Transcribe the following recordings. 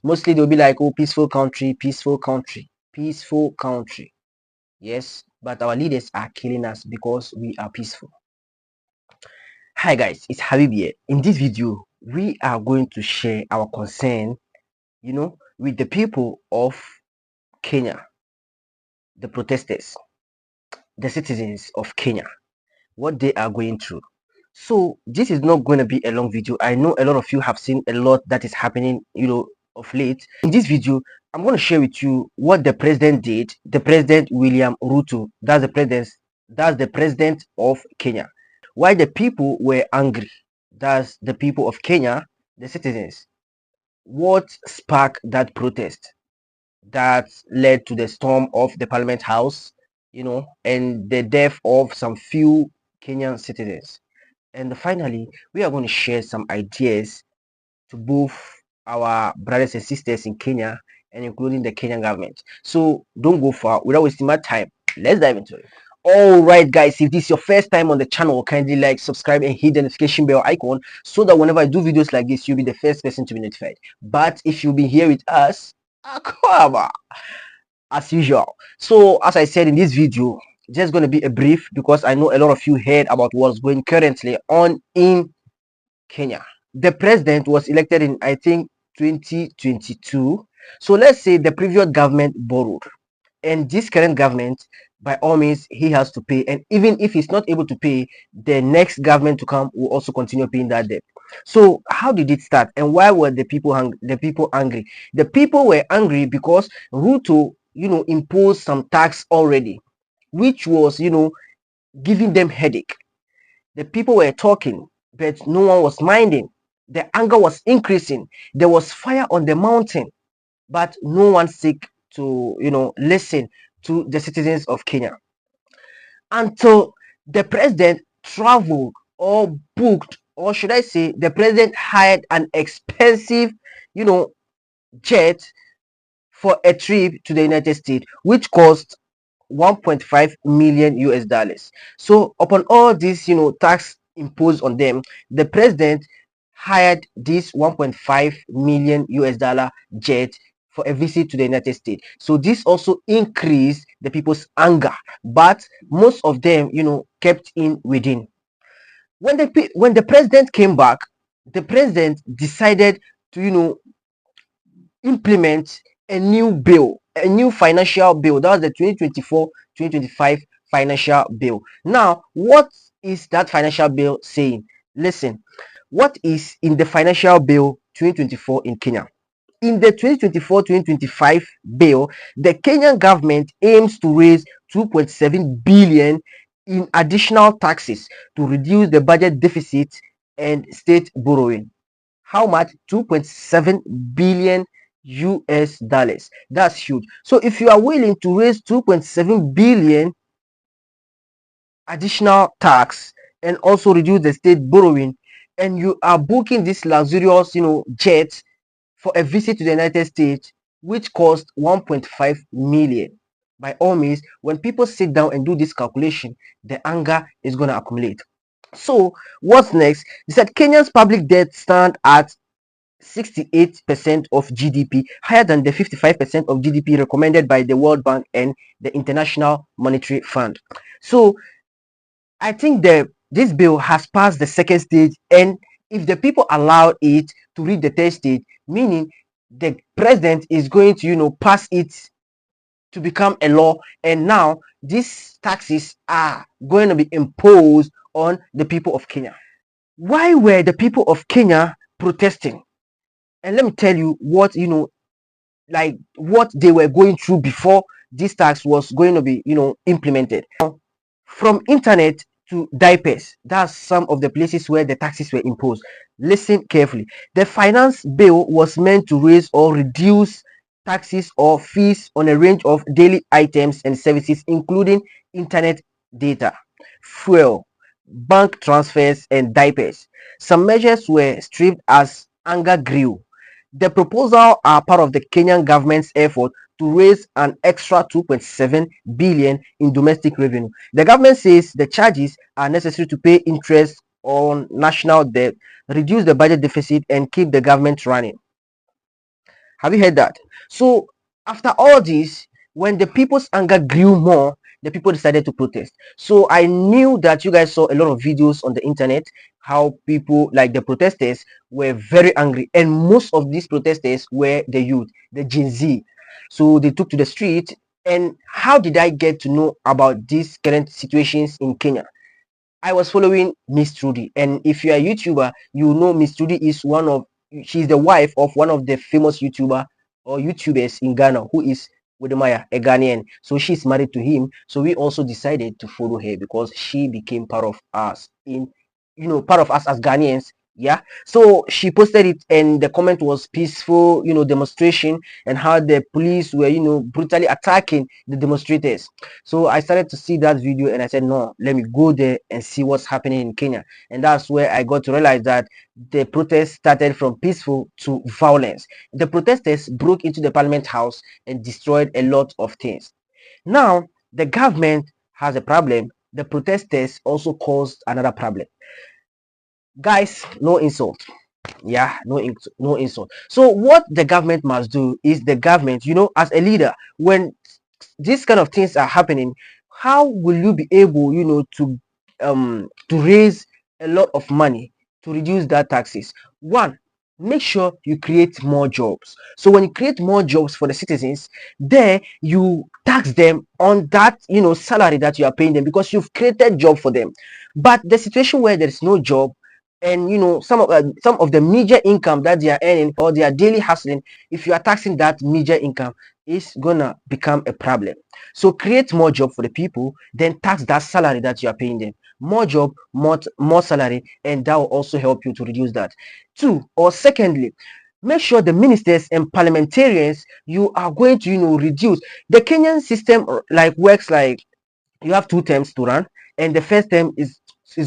Mostly they'll be like, oh, peaceful country, peaceful country, peaceful country. Yes, but our leaders are killing us because we are peaceful. Hi guys, it's Habib here. In this video, we are going to share our concern, with the people of Kenya, the protesters, the citizens of Kenya, what they are going through. So this is not going to be a long video. I know a lot of you have seen a lot that is happening, of late. In this video, I'm going to share with you what the president did. The president William Ruto, that's the president of Kenya. Why the people were angry. That's the people of Kenya, the citizens. What sparked that protest that led to the storm of the Parliament House, and the death of some few Kenyan citizens. And finally, we are going to share some ideas to both our brothers and sisters in Kenya and including the Kenyan government. So don't go far without wasting my time. Let's dive into it. Alright guys, if this is your first time on the channel, kindly like, subscribe and hit the notification bell icon so that whenever I do videos like this, you'll be the first person to be notified. But if you'll be here with us, come on, as usual. So as I said in this video, just going to be a brief because I know a lot of you heard about what's going currently on in Kenya. The president was elected in, I think, 2022. So let's say the previous government borrowed, and this current government, by all means, he has to pay. And even if he's not able to pay, the next government to come will also continue paying that debt. So how did it start, and why were the people angry? The people were angry because Ruto, imposed some tax already, which was, giving them headache. The people were talking, but no one was minding. The anger was increasing. There was fire on the mountain, but no one seek to, listen to the citizens of Kenya. Until the president traveled or booked, or should I say, the president hired an expensive, jet for a trip to the United States, which cost 1.5 million US dollars. So upon all this, tax imposed on them, the president hired this 1.5 million US dollar jet for a visit to the United States. So this also increased the people's anger, but most of them, kept in within. When the president came back, the president decided to, implement a new bill, a new financial bill. That was the 2024-2025 financial bill. Now, what is that financial bill saying? Listen, what is in the financial bill 2024 in Kenya? In the 2024-2025 bill, the Kenyan government aims to raise 2.7 billion in additional taxes to reduce the budget deficit and state borrowing. How much? 2.7 billion US dollars. That's huge. So if you are willing to raise 2.7 billion additional tax and also reduce the state borrowing, and you are booking this luxurious, jet for a visit to the United States, which cost 1.5 million. By all means, when people sit down and do this calculation, the anger is going to accumulate. So what's next? They said Kenya's public debt stand at 68% of GDP, higher than the 55% of GDP recommended by the World Bank and the International Monetary Fund. So I think this bill has passed the second stage, and if the people allow it to reach the third stage, meaning the president is going to, pass it to become a law, and now these taxes are going to be imposed on the people of Kenya. Why were the people of Kenya protesting? And let me tell you what, like what they were going through before this tax was going to be, implemented. From internet to diapers, that's some of the places where the taxes were imposed. Listen carefully. The finance bill was meant to raise or reduce taxes or fees on a range of daily items and services, including internet data, fuel, bank transfers, and diapers. Some measures were stripped as anger grew. The proposals are part of the Kenyan government's effort to raise an extra 2.7 billion in domestic revenue. The government says the charges are necessary to pay interest on national debt, reduce the budget deficit, and keep the government running. Have you heard that? So after all this, when the people's anger grew more, the people decided to protest. So I knew that you guys saw a lot of videos on the internet how people like the protesters were very angry, and most of these protesters were the youth, the Gen Z. So they took to the street. And how did I get to know about these current situations in Kenya? I was following Miss Trudy, and if you are a YouTuber, you know Miss Trudy is she's the wife of one of the famous YouTuber or YouTubers in Ghana who is Wedemaya, a Ghanaian. So she's married to him. So we also decided to follow her because she became part of us part of us as Ghanaians. Yeah. So she posted it, and the comment was peaceful, demonstration, and how the police were, brutally attacking the demonstrators. So I started to see that video, and I said, no, let me go there and see what's happening in Kenya. And that's where I got to realize that the protest started from peaceful to violence. The protesters broke into the parliament house and destroyed a lot of things. Now, the government has a problem. The protesters also caused another problem. Guys, no insult. Yeah, no insult. So what the government must do is, the government, as a leader, when these kind of things are happening, how will you be able, to raise a lot of money to reduce that taxes? One, make sure you create more jobs. So when you create more jobs for the citizens, there you tax them on that, salary that you are paying them, because you've created job for them. But the situation where there is no job, and some of the major income that they are earning or they are daily hustling, if you are taxing that major income, it's gonna become a problem. So create more job for the people, then tax that salary that you are paying them. More job, more salary, and that will also help you to reduce that. Secondly, make sure the ministers and parliamentarians, you are going to reduce. The Kenyan system like works like you have 2 terms to run, and the first term is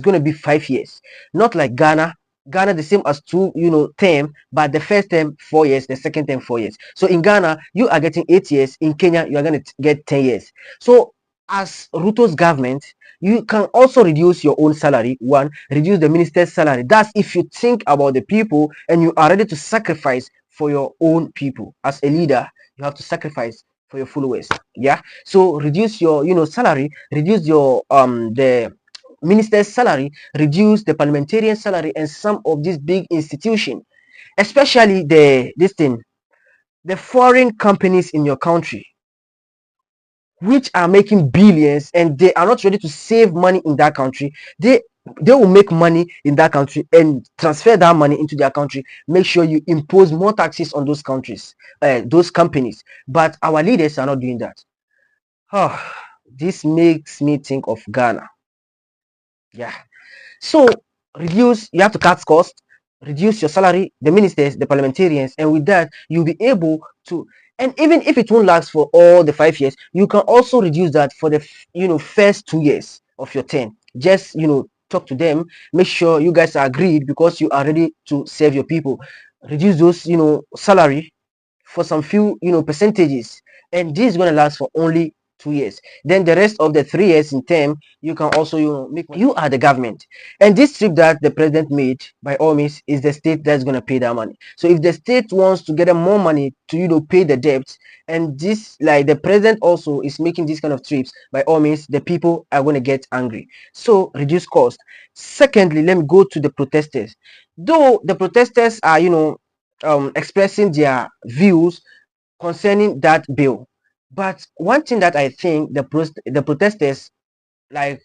going to be 5 years, not like Ghana the same as two term, but the first term 4 years, the second term 4 years. So in Ghana you are getting 8 years, in Kenya you are going to get 10 years. So as Ruto's government, you can also reduce your own salary. One, reduce the minister's salary. That's if you think about the people and you are ready to sacrifice for your own people. As a leader, you have to sacrifice for your followers. Yeah. So reduce your salary, reduce your the minister's salary, reduce the parliamentarian salary, and some of these big institutions, especially the foreign companies in your country, which are making billions, and they are not ready to save money in that country. They will make money in that country and transfer that money into their country. Make sure you impose more taxes on those countries, those companies. But our leaders are not doing that. Oh, this makes me think of Ghana. Yeah. So you have to cut costs, reduce your salary, the ministers, the parliamentarians, and with that, you'll be able to. And even if it won't last for all the 5 years, you can also reduce that for the first 2 years of your term. Just talk to them, make sure you guys are agreed because you are ready to serve your people. Reduce those salary for some few percentages, and this is going to last for only 2 years. Then the rest of the 3 years in term, you can also make. You are the government, and this trip that the president made, by all means, is the state that's going to pay that money. So if the state wants to get more money to pay the debt, and this, like, the president also is making these kind of trips, by all means the people are going to get angry. So reduce cost. Secondly, let me go to the protesters. Though the protesters are expressing their views concerning that bill, but one thing that I think the protesters like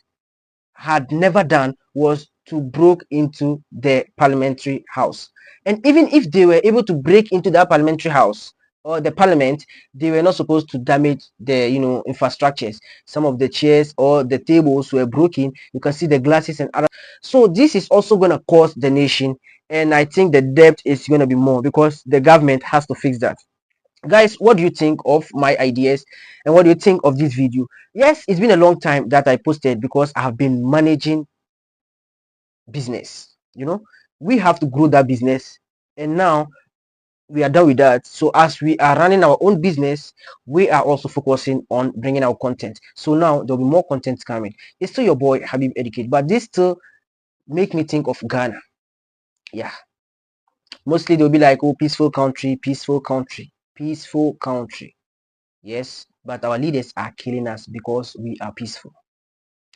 had never done was to break into the parliamentary house. And even if they were able to break into that parliamentary house or the parliament, they were not supposed to damage the infrastructures. Some of the chairs or the tables were broken. You can see the glasses and other. So this is also going to cost the nation, and I think the debt is going to be more because the government has to fix that. Guys, what do you think of my ideas, and what do you think of this video? Yes, it's been a long time that I posted because I have been managing business. We have to grow that business, and now we are done with that. So as we are running our own business, we are also focusing on bringing out content. So now there'll be more content coming. It's still your boy Habib Educate, but this still make me think of Ghana. Yeah, mostly they'll be like, oh, peaceful country, peaceful country. peaceful country. Yes, but our leaders are killing us because we are peaceful.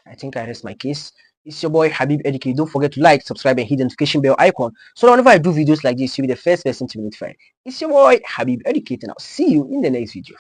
I think I rest my case. It's your boy Habib Educate. Don't forget to like, subscribe, and hit the notification bell icon so that whenever I do videos like this, you'll be the first person to be notified. It's your boy Habib Educate, and I'll see you in the next video.